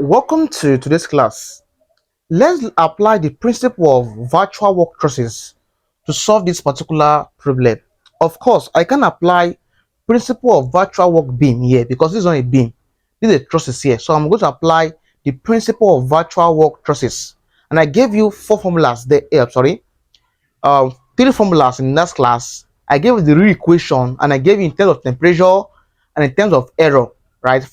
Welcome to today's class. Let's apply the principle of virtual work trusses to solve this particular problem. Of course, I can apply principle of virtual work beam here because this is not a beam. This is a trusses here. So I'm going to apply the principle of virtual work trusses. And I gave you four formulas there. Three formulas in last class. I gave you the real equation and I gave you in terms of temperature and in terms of error, right?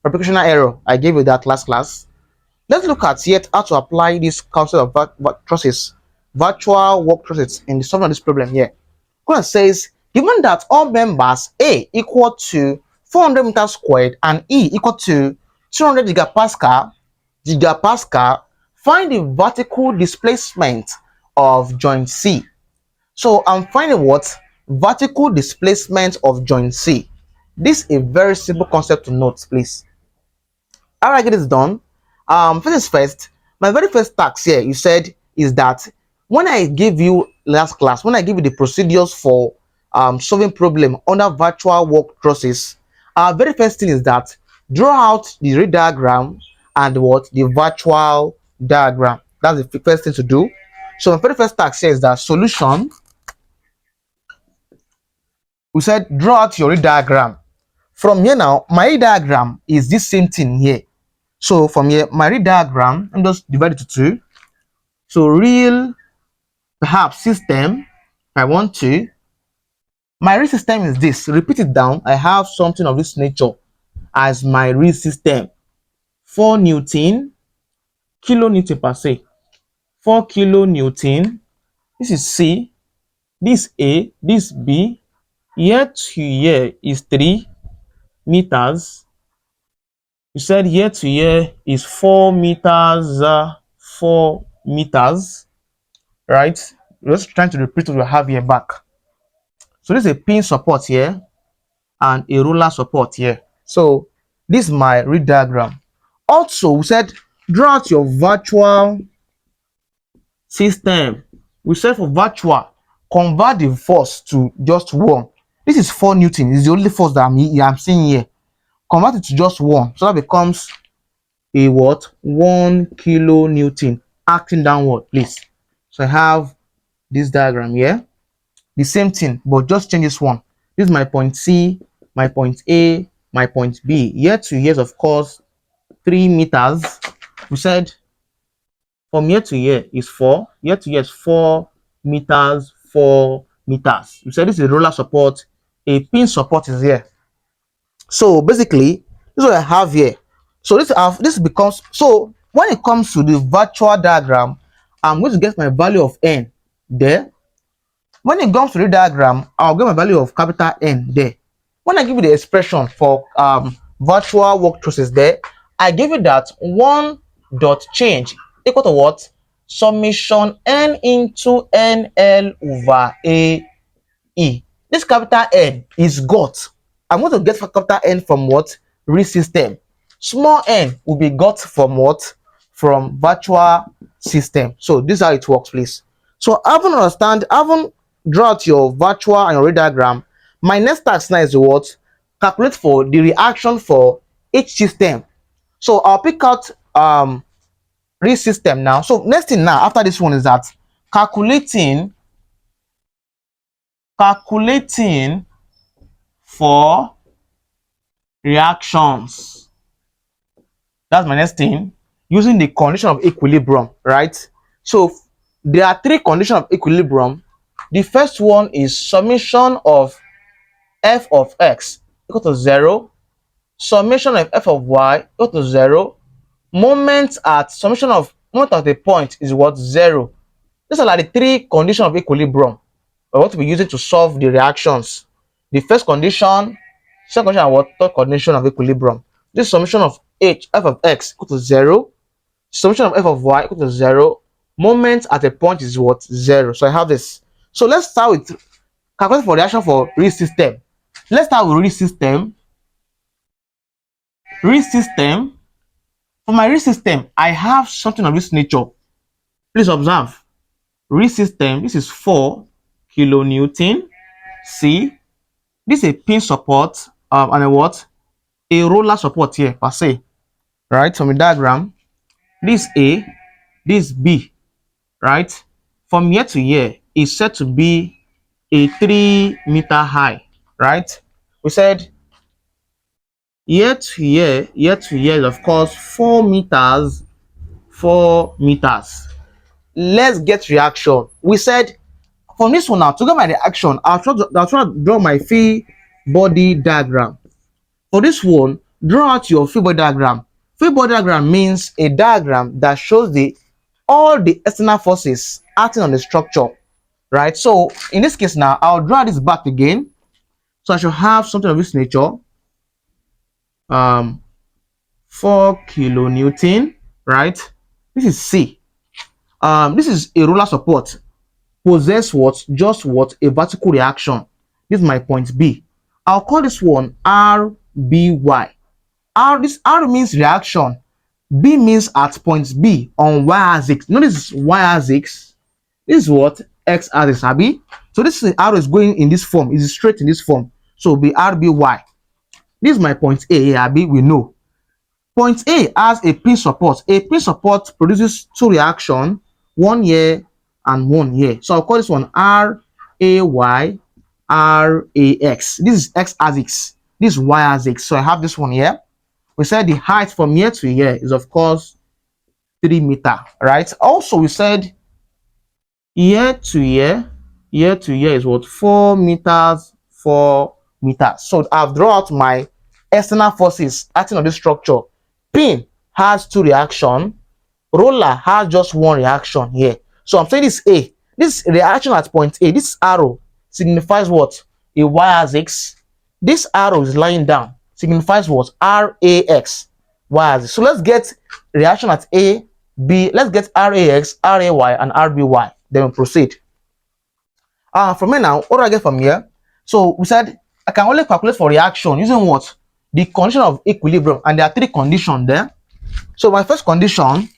Propagational error. I gave you that last class. Let's look at yet how to apply this concept of trusses, virtual work trusses in the solving of this problem here. Question says, given that all members A equal to 400 meters squared and E equal to 200 gigapascal, find the vertical displacement of joint C. So I'm finding what? Vertical displacement of joint C. This is a very simple concept to note, please. How I get this done? First, my very first task here you said is that when I give you last class, when I give you the procedures for solving problem under virtual work trusses, our very first thing is that draw out the ray diagram and what the virtual diagram. That's the first thing to do. So my very first task here is that solution. We said draw out your ray diagram. From here now, my ray diagram is this same thing here. So from here, my real diagram, I'm just divide it to two. So real, perhaps system, if I want to. My real system is this. Repeat it down. I have something of this nature as my real system. 4 Newton, kilonewton per se. 4 kilonewton. This is C. This A. This B. Here to here is 3 meters. You said here to here is 4 meters, 4 meters, right? We're just trying to repeat what we have here back. So this is a pin support here and a roller support here. So this is my real diagram. Also, we said draw out your virtual system. We said for virtual, convert the force to just 1. This is 4 Newton. It's the only force that I'm seeing here. Convert it to just 1, so that becomes a what? 1 kilonewton acting downward, please. So I have this diagram here, the same thing, but just change this one. This is my point C, my point A, my point B. Here to here, of course, 3 meters. We said from here to here is 4. Here to here is 4 meters, 4 meters. We said this is a roller support. A pin support is here. So basically, this is what I have here. So this becomes, so when it comes to the virtual diagram, I'm going to get my value of n there. When it comes to the diagram, I'll get my value of capital N there. When I give you the expression for virtual work trusses there, I give you that 1 dot change equal to what? Summation n into nl over a e. This capital N is got. I'm going to get capital N from what? Real system. Small n will be got from what? From virtual system. So this is how it works, please. So having draw out your virtual and your real diagram, my next task now is what? Calculate for the reaction for each system. So I'll pick out real system now. So next thing now after this one is that calculating for reactions. That's my next thing, using the condition of equilibrium, right? So there are 3 conditions of equilibrium. The first one is summation of f of x equal to 0, summation of f of y equal to 0, moment at the point is what? 0. These are like the 3 conditions of equilibrium we're going to be using to solve the reactions. The first condition, second condition, and what? Third condition of equilibrium. This summation of f of x equal to 0, summation of f of y equal to 0, moment at a point is what? 0. So I have this. So let's start with calculating for reaction for real system. Let's start with real system. Real system. For my real system, I have something of this nature. Please observe. Real system, this is 4 kilonewton. C. This is a pin support and a what? A roller support here per se. right? From the diagram, this A, this B, right? From here to here is said to be a 3 meter high, right? We said here to here is of course 4 meters, 4 meters. Let's get reaction. We said from this one now, to get my reaction, I'll try to draw my free body diagram. For this one, draw out your free body diagram. Free body diagram means a diagram that shows the all the external forces acting on the structure, right? So in this case now, I'll draw this back again. So I should have something of this nature. 4 kilonewton, right? This is C. This is a roller support. Possess what? Just what? A vertical reaction. This is my point B. I'll call this one RBY. This R means reaction. B means at point B on y-axis. Notice this is y-axis. This is what? X-axis, Abi. So this is arrow is going in this form. It is straight in this form. So it'll be RBY. This is my point A, Abi. We know. Point A has a pin support. A pin support produces two reactions, one here and one here. So I'll call this one RAY, RAX. This is X-axis. This is Y-axis. So I have this one here. We said the height from here to here is of course 3 meters, right? Also, we said here to here is what? 4 meters, 4 meters. So I've drawn out my external forces acting on this structure. Pin has two reactions. Roller has just one reaction here. So I'm saying this A. This reaction at point A, this arrow signifies what? A y-axis. This arrow is lying down. Signifies what? RAX. Y-axis. So let's get reaction at A, B. Let's get RAX, RAY, and RBY. Then we'll proceed. From here now, what do I get from here? So we said I can only calculate for reaction using what? The condition of equilibrium, and there are three conditions there. So my first condition,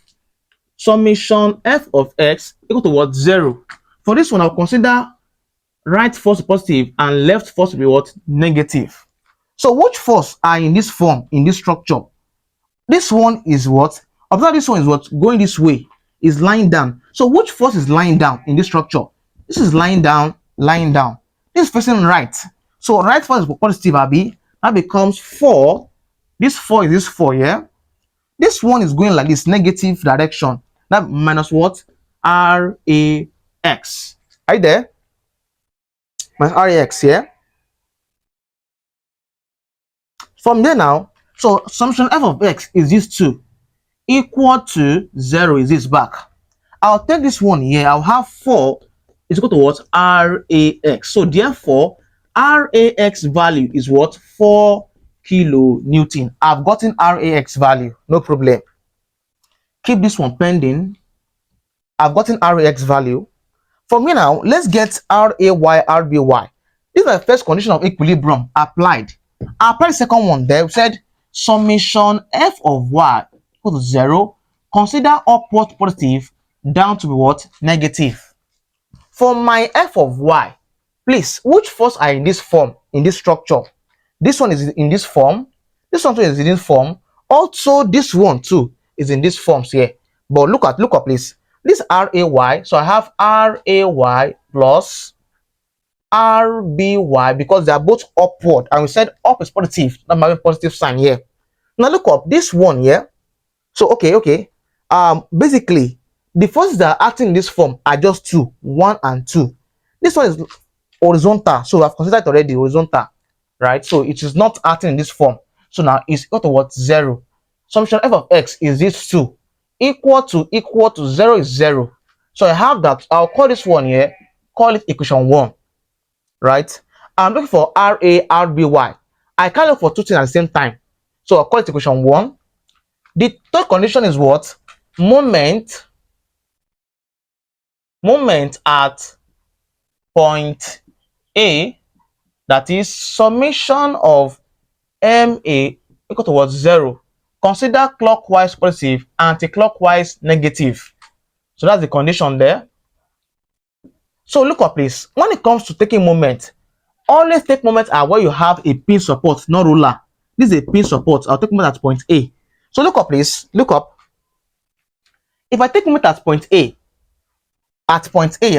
summation f of x equal to what? 0. For this one, I'll consider right force to be positive and left force to be what? Negative. So which force are in this form, in this structure? This one is what? Observe, this one is what? Going this way, is lying down. So which force is lying down in this structure? This is lying down, lying down. This is facing right. So right force is positive, Abi. That becomes 4. This 4 is this 4 here. This one is going like this, negative direction. That minus what? RAX. Are you there? Minus RAX here. From there now, so summation f of x is this 2. Equal to 0 is this back. I'll take this one here. I'll have 4 is equal to what? RAX. So therefore, RAX value is what? 4 kilonewton. I've gotten RAX value. No problem. Keep this one pending. I've gotten RAX value. From here now, let's get RAY, RBY. This is the first condition of equilibrium applied. I applied the second one there. We said summation f of y equal to 0. Consider upward positive down to be what? Negative. For my f of y, please, which force are in this form, in this structure? This one is in this form. This one too is in this form. Also, this one too is in this forms here. But look up, please. This RAY, so I have RAY plus RBY because they are both upward, and we said up is positive. That might be positive sign here. Now look up this one here. So okay. Basically, the forces that are acting in this form are just two, 1 and 2. This one is horizontal, so I've considered already horizontal, right? So it is not acting in this form. So now it's equal to what? 0. Summation f of x is this 2. Equal to 0 is 0. So I have that. I'll call this one here, call it equation 1, right? I'm looking for RARBY. I can't look for two things at the same time. So I'll call it equation 1. The third condition is what? Moment at point A, that is summation of MA equal to what? 0. Consider clockwise positive, anti-clockwise negative. So that's the condition there. So look up, please. When it comes to taking moment, always take moment at where you have a pin support, not ruler. This is a pin support. I'll take moment at point A. So look up, please. Look up. If I take moment at point A,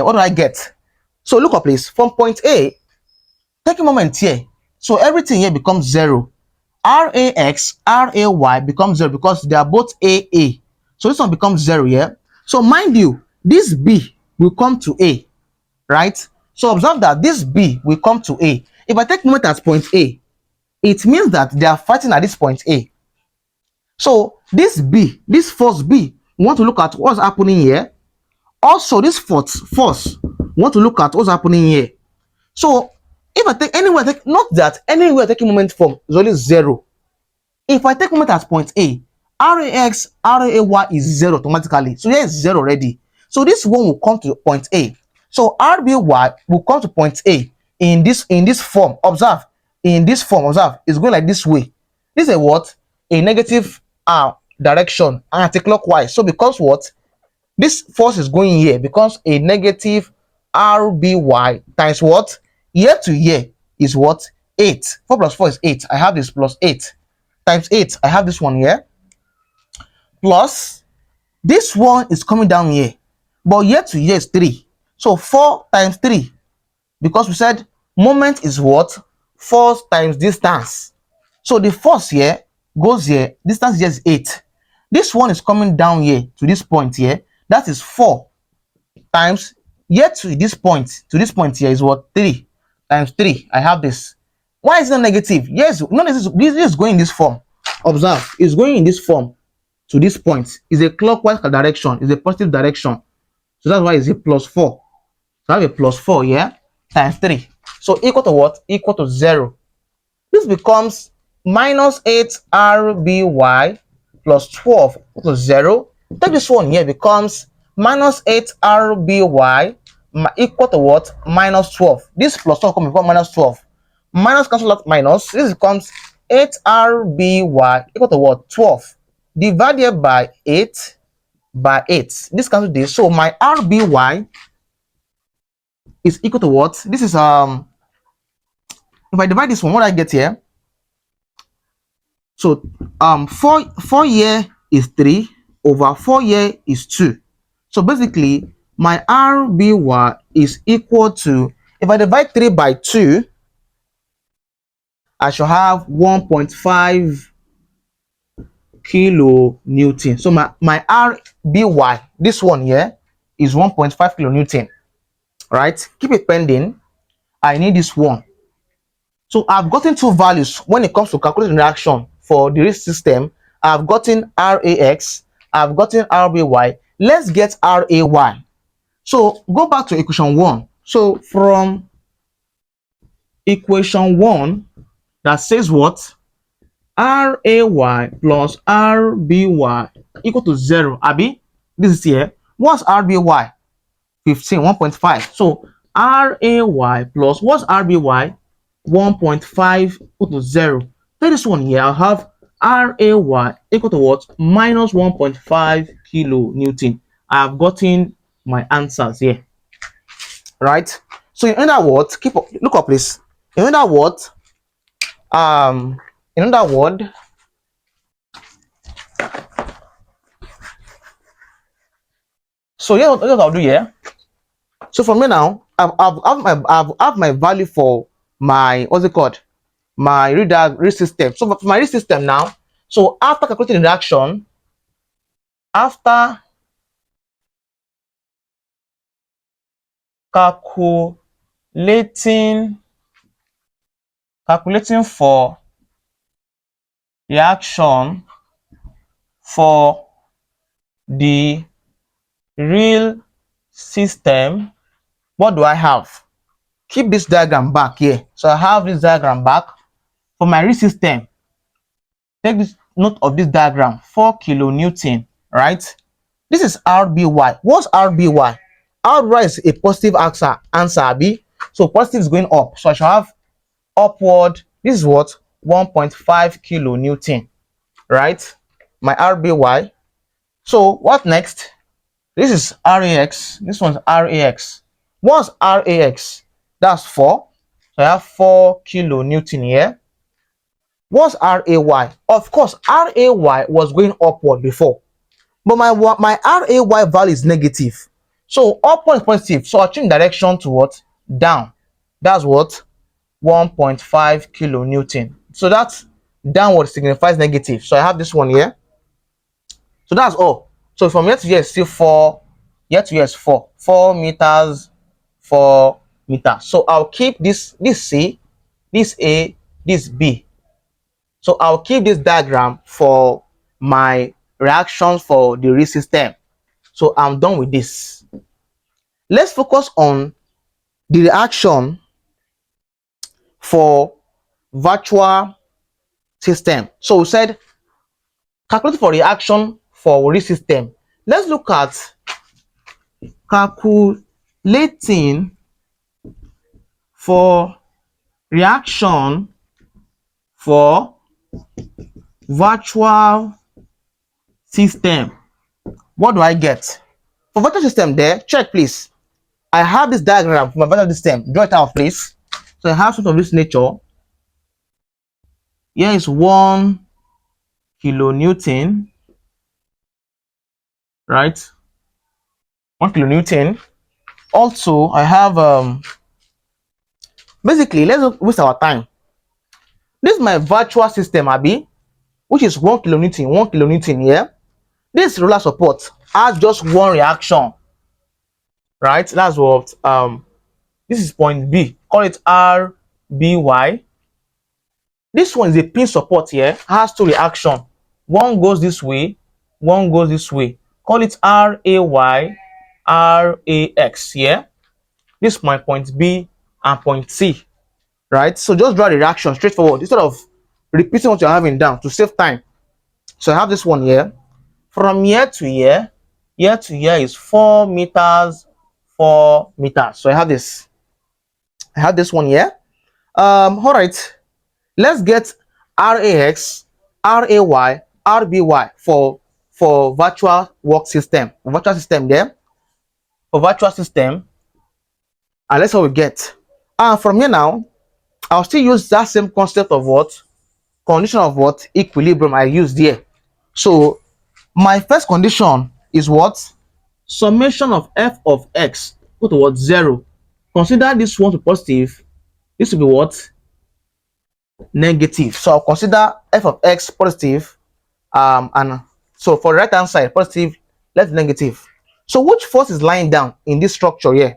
what do I get? So look up, please. From point A, take a moment here. So everything here becomes 0. RAX, RAY becomes 0 because they are both AA. So this one becomes 0 here. So mind you, this B will come to A, right? So observe that this B will come to A. If I take moment at point A, it means that they are fighting at this point A. So this B, this force B, we want to look at what's happening here. Also, this force, we want to look at what's happening here. So if I take anywhere, note that anywhere taking moment from is only 0. If I take moment at point A, RAX, RAY is 0 automatically. So here is 0 already. So this one will come to point A. So RBY will come to point A in this form. Observe, in this form, observe, it's going like this way. This is a what? A negative direction, anti-clockwise. So because what? This force is going here, becomes a negative RBY times what? Year to year is what? 8. 4 plus 4 is 8. I have this plus 8 times 8. I have this one here. Plus this one is coming down here. But year to year is 3. So 4 times 3. Because we said moment is what? Force times distance. So the force here goes here. Distance here is 8. This one is coming down here to this point here. That is 4 times here to this point here is what? 3 times 3. I have this. Why is it negative? Yes, no, this is going in this form. Observe, it's going in this form to this point. It's a clockwise direction. It's a positive direction. So that's why it's a plus 4. So I have a plus 4 here times 3. So equal to what? Equal to 0. This becomes minus 8 RBY plus 12 equal to 0. Take this one here, becomes minus 8 RBY equal to what? Minus 12. This plus 12 become minus 12. Minus cancel out minus. This becomes 8 RBY equal to what? 12. Divided by 8 by 8. This cancels this. So my RBY is equal to what? This is if I divide this one, what I get here? So 4 year is 3 over 4 year is 2. So basically my RBY is equal to, if I divide 3 by 2, I shall have 1.5 kilonewton. So my RBY, this one here, is 1.5 kilonewton. Right? Keep it pending. I need this one. So I've gotten two values when it comes to calculating reaction for the risk system. I've gotten RAX, I've gotten RBY. Let's get RAY. So go back to equation 1. So from equation 1, that says what? RAY plus RBY equal to 0. Abi, this is here. What's RBY? 15, 1.5. So RAY plus what's RBY? 1.5 equal to 0. Take this one here. I'll have RAY equal to what? Minus 1.5 kilonewton. I have gotten my answers here. Right? So in other words, look up, please. In other words, so here's what I'll do here. So from here now, I've my value for my, what's it called, my risk system. So for my risk system now, so after calculating the reaction, after calculating for reaction for the real system, what do I have? Keep this diagram back here. So I have this diagram back for my real system. Take this note of this diagram, 4 kilonewton, right? This is RBY. What's RBY? RBY is a positive answer B. So positive is going up. So I shall have upward. This is what? 1.5 kilonewton, right? My RBY. So what next? This is RAX. This one's RAX. What's RAX? That's 4. So I have 4 kilonewton here. What's RAY? Of course, RAY was going upward before, but my RAY value is negative. So upward is positive. So I change direction to what? Down. That's what? 1.5 kilonewton. So that's downward signifies negative. So I have this one here. So that's all. So from here to here is still 4. Here to here is 4. 4 meters, 4 meters. So I'll keep this C, this A, this B. So I'll keep this diagram for my reactions for the real system. So I'm done with this. Let's focus on the reaction for virtual system. So we said calculate for reaction for real system. Let's look at calculating for reaction for virtual system. What do I get? For virtual system there, check please. I have this diagram for my virtual system. Draw it out, please. So I have something of this nature. Here is 1 kilonewton, right? 1 kilonewton. Also, I have basically, let's not waste our time. This is my virtual system, Abi, which is 1 kilonewton, 1 kilonewton here. This roller support has just one reaction, right? That's what this is point B. Call it RBY. This one is a pin support here, has two reaction. One goes this way, one goes this way. Call it RAY, RAX here. This is my point B and point C, right? So just draw the reaction straightforward instead of repeating what you're having down to save time. So I have this one here. From here to here is 4 meters, 4 meters. So I have this. I have this one here. All right. Let's get RAX, RAY, RBY for virtual work system. Virtual system there. For virtual system. And let's see what we get. From here now, I'll still use that same concept of what? Condition of what? Equilibrium I used here. So my first condition is what? Summation of f of x equal to what? 0. Consider this one to positive. This will be what? Negative. So I'll consider f of x positive. And so for the right hand side, positive, left negative. So which force is lying down in this structure here?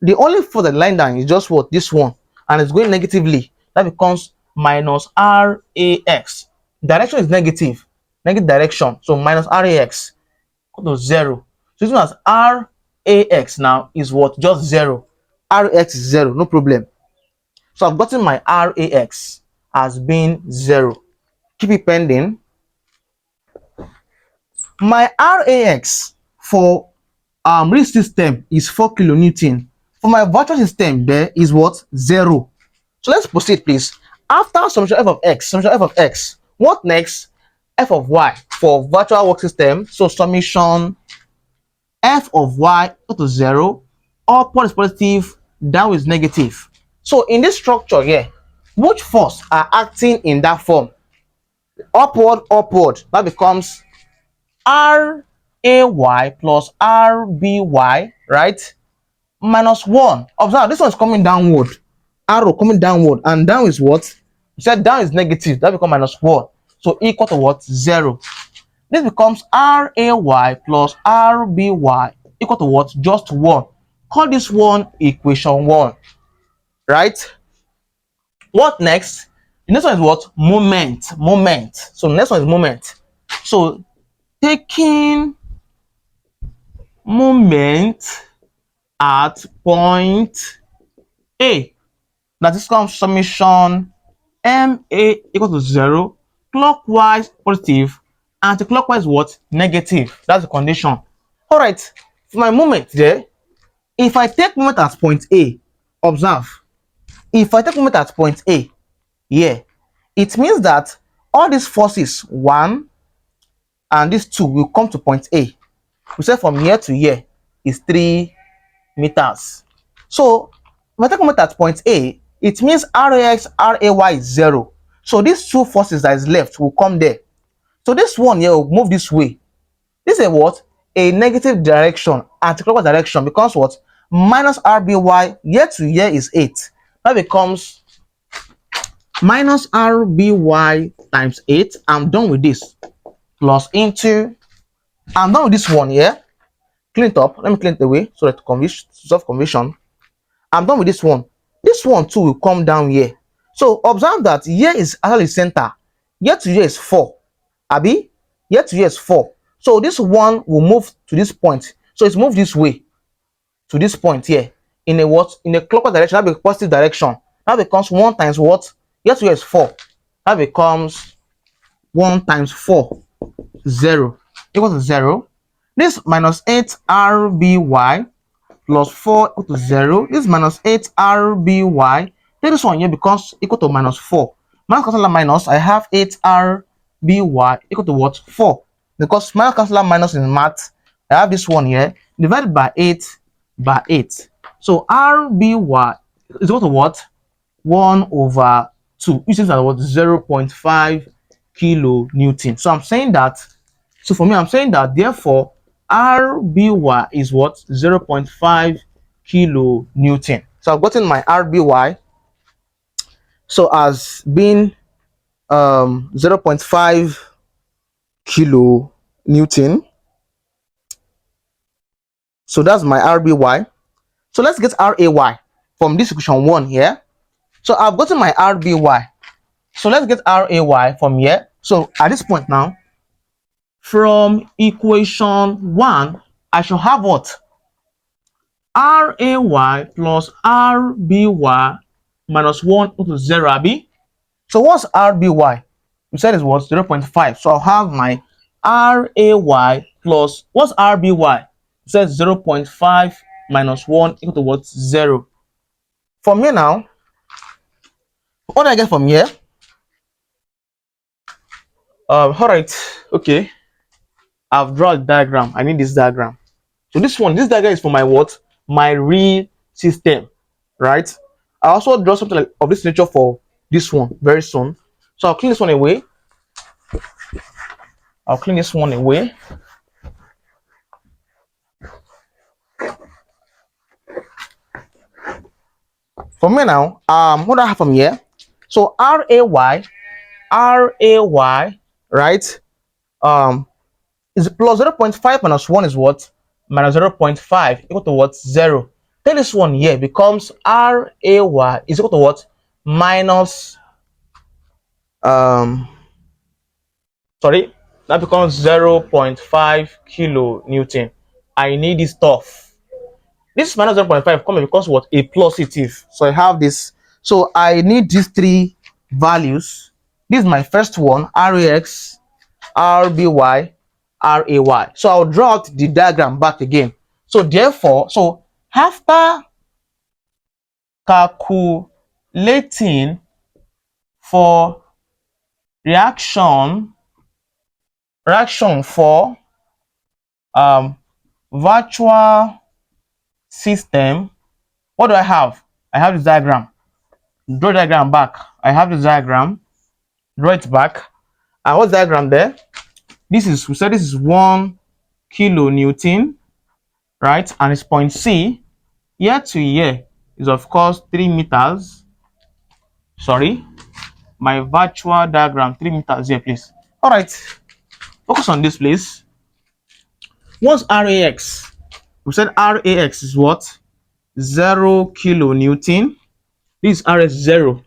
The only force that lying down is just what? This one. And it's going negatively. That becomes minus RAX. Direction is negative. Negative direction. So minus RAX equal to 0. So this one as RAX now is what? Just 0. RAX is 0. No problem. So I've gotten my RAX as being 0. Keep it pending. My RAX for real system is 4 kilonewton. For my virtual system, there is what? 0. So let's proceed, please. After summation f of x, what next? F of y for virtual work system. So summation f of y equal to 0. Upward is positive, down is negative. So in this structure here, which force are acting in that form? Upward, upward. That becomes RAY plus RBY, right? Minus 1. Observe, this one is coming downward. Arrow coming downward. And down is what? We said down is negative. That becomes minus 1. So equal to what? 0. This becomes RAY plus RBY equal to what? Just 1. Call this one equation 1. Right? What next? The next one is what? Moment. Moment. So the next one is moment. So taking moment at point A. That is called summation MA equal to 0. Clockwise positive. Anti-clockwise what? Negative. That's the condition. Alright. For my moment there, if I take moment at point A, observe. If I take moment at point A, yeah, it means that all these forces 1 and these 2 will come to point A. We say from here to here is 3 meters. So if I take moment at point A, it means RAX, RAY is 0. So these two forces that is left will come there. So this one here will move this way. This is a what? A negative direction, anti-clockwise direction, becomes what? Minus RBY, year to year is 8. That becomes minus RBY times 8. I'm done with this. Plus into, I'm done with this one here. Clean it up. Let me clean it away so that solve conversion. I'm done with this one. This one too will come down here. So observe that here is actually center. Year to year is 4. Abi? Year to year is 4. So this one will move to this point. So it's moved this way to this point here. In a what? In a clockwise direction, that becomes positive direction. That becomes 1 times what? Year to year is 4. That becomes 1 times 4, 0. Equals to 0. This minus 8 RBY plus 4 equal to 0. This minus 8 RBY. Then this one here becomes equal to minus 4. Minus cancel minus, I have 8 RBY equal to what? 4. Because minus cancel minus in math, I have this one here divided by 8 by 8. So RBY is equal to what? 1 over 2, which is what? 0.5 kilonewton. So I'm saying that, so for me, I'm saying that therefore RBY is what? 0.5 kilonewton. So I've gotten my RBY. So as being 0.5 kilonewton. So that's my RBY. So let's get RAY from this equation 1 here. So I've gotten my RBY. So let's get RAY from here. So at this point now, from equation 1, I should have what? RAY plus RBY minus 1 equal to 0, Abi. So what's RBY? We said it was 0.5. So I'll have my RAY plus, what's RBY? It says 0.5 minus 1 equal to what? 0. From here now, what do I get from here? All right, okay. I've drawn a diagram. I need this diagram. So this diagram is for my what? My real system, right? I also draw something like of this nature for this one very soon. So I'll clean this one away. From here now, what do I have from here? So RAY, right? Is plus 0.5 minus 1 is what? Minus 0.5 equal to what? 0. Then this one here becomes RAY is equal to what? Minus sorry, that becomes 0.5 kilonewton. I need this stuff. This minus 0.5 coming because what? A positive. So I have this. So I need these three values. This is my first one, RAX, RBY, RAY. So I'll draw out the diagram back again. So therefore, so after calculating for reaction for virtual system, what do I have? I have this diagram. Draw the diagram back. I have this diagram. Draw it back. And what's the diagram there? This is, we said this is 1 kilonewton, right? And it's point C. Year to year is of course 3 meters. Sorry, my virtual diagram, 3 meters here, please. All right, focus on this, please. What's RAX? We said RAX is what? 0 kilonewton. This is RS 0.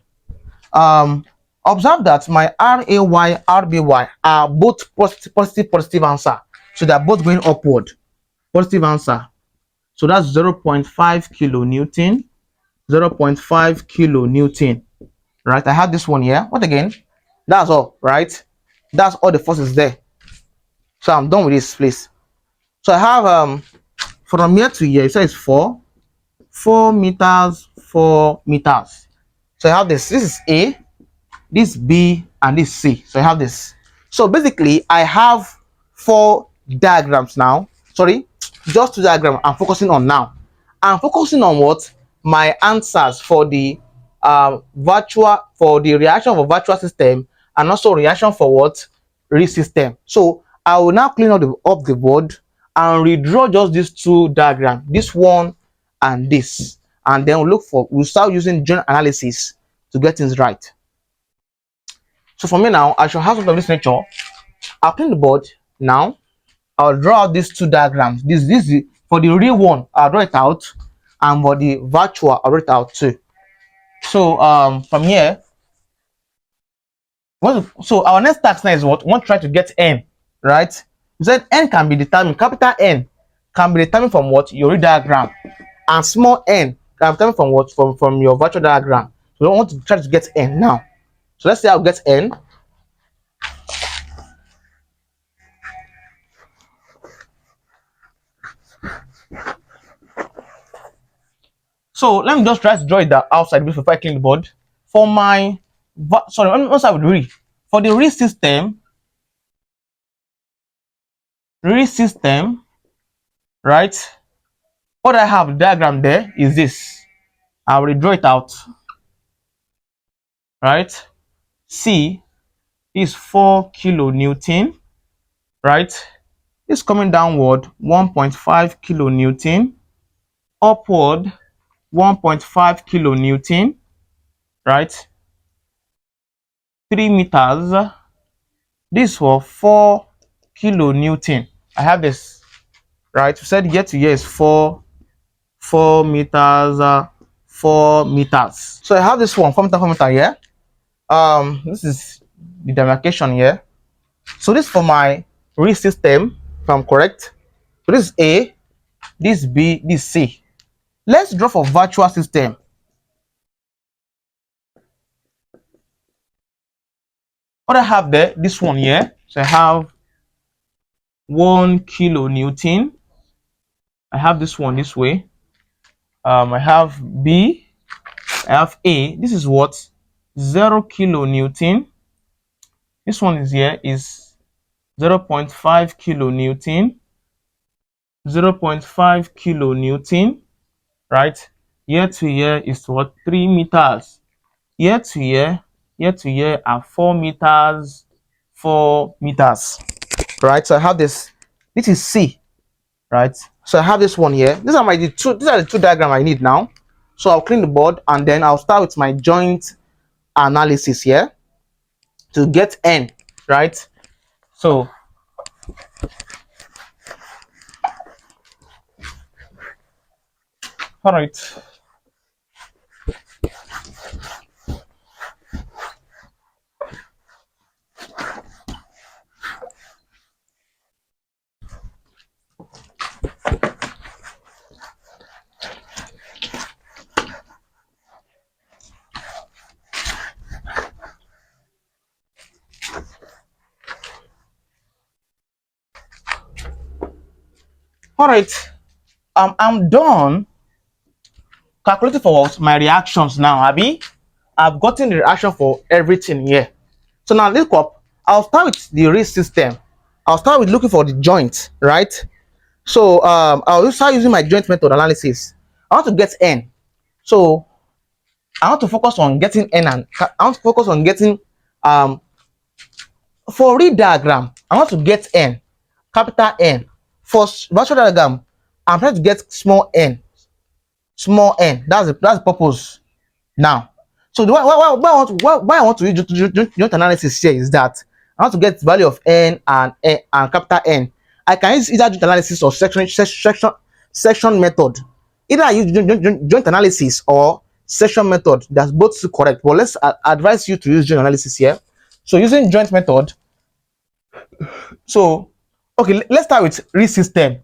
Observe that my RAY, RBY are both positive answer. So they're both going upward. Positive answer. So that's 0.5 kilonewton. 0.5 kilonewton. Right? I have this one here. What again? That's all, right? That's all the forces there. So I'm done with this, please. So I have from here to here, it says 4 meters, 4 meters. So I have this. This is A, this B, and this C. So I have this. So basically, I have 4 diagrams now. Sorry, just 2 diagrams I'm focusing on now. I'm focusing on what? My answers for the virtual for the reaction of a virtual system, and also reaction for what real system. So I will now clean up the board and redraw just these two diagrams, this one and this, and then we'll start using joint analysis to get things right. So for me now, I shall have something of this nature. I'll clean the board now. I'll draw out these two diagrams. This is for the real one, I'll draw it out, and for the virtual, I'll draw it out too. So from here, so our next task now is what? We want to try to get n, right? We said n can be determined, capital N can be determined from what? Your real diagram, and small n can be determined from what? From your virtual diagram. So we want to try to get n now. So let's say I'll get n. So let me just try to draw it outside before I clean the board. For my sorry, let start with real. For the real system, right? What I have diagram there is this. I will draw it out. Right? C is 4 kilonewton, right? It's coming downward 1.5 kilonewton, upward 1.5 kilonewton, right? 3 meters. This was 4 kilonewton. I have this, right? We said year to year is 4 meters, 4 meters. So I have this one 4 meter here. This is the demarcation here. So this is for my real system, if I'm correct. So this is A, this is B, this is C. Let's draw for virtual system. What I have there, this one here. So I have 1 kilonewton. I have this one this way. I have B, I have A. This is what? 0 kilonewton. This one is here is 0.5 kilonewton. 0.5 kilonewton, right? Year to year is what? 3 meters. Year to year are 4 meters, 4 meters, right? So I have this. This is C, right? So I have this one here. These are the two diagrams I need now. So I'll clean the board and then I'll start with my joint analysis here to get n, right? So all right. All right. I'm done calculating for my reactions now, Abby. I've gotten the reaction for everything here. So now look up. I'll start with the real system. I'll start with looking for the joint, right? So I'll start using my joint method analysis. I want to get n. So I want to focus on getting n, and I want to focus on getting for real diagram. I want to get n, capital N. For virtual diagram, I'm trying to get small n. Small n. That's the purpose now. So why I want to use joint analysis here is that I want to get the value of n and capital N. I can use either joint analysis or section method. Either I use joint analysis or section method. That's both correct. But let's advise you to use joint analysis here. So using joint method. So okay, let's start with real system.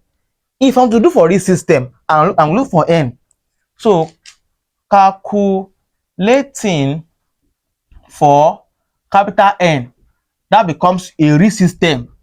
If I'm to do for real system, I'm look for n. So calculating for capital N, that becomes a real system.